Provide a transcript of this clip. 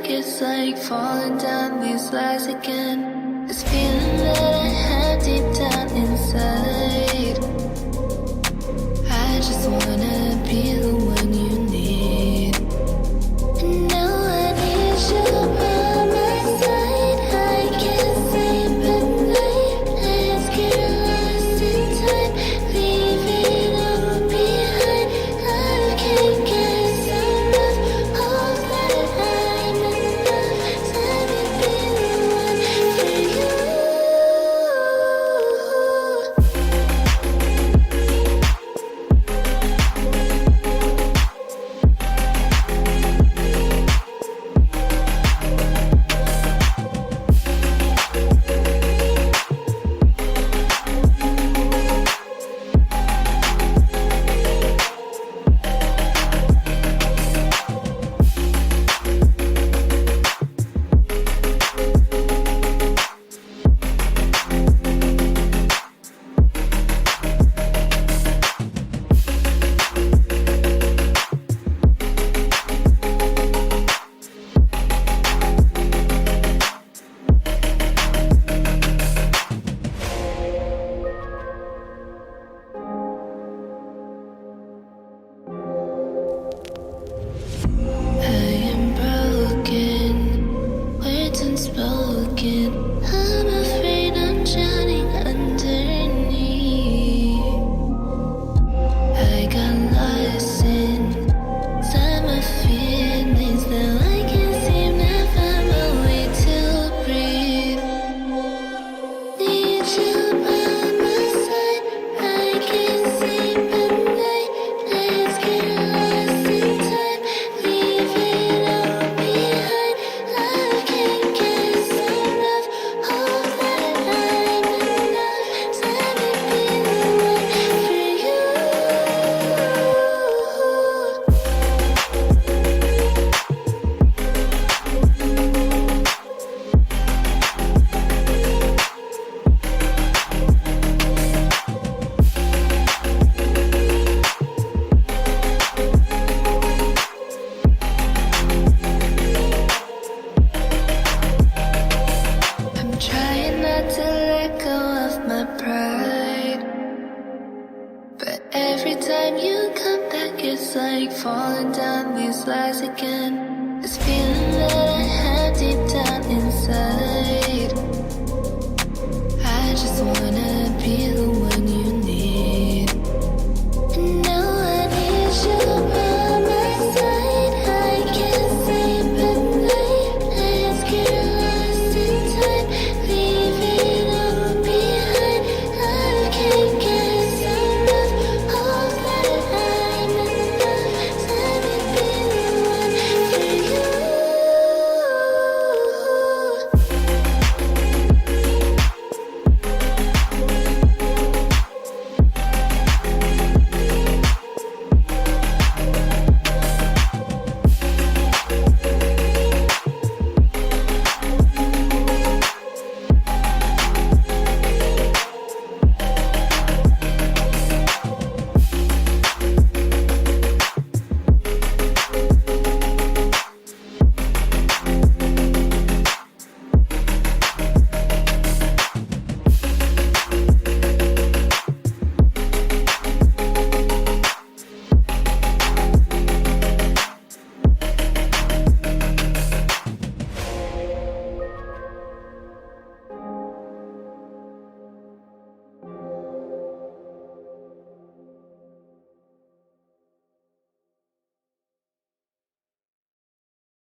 It's like falling down these lies again. This feeling that I have deep down inside. I just wanna be the one you need. And now I need you by my side. I can't sleep at night. Let's get lost in time. Leave it all behind. I can't get enough of that I'm enough. Let me be the one for you. it's like falling down these lies again. This feeling that I have deep down inside. I just wanna be the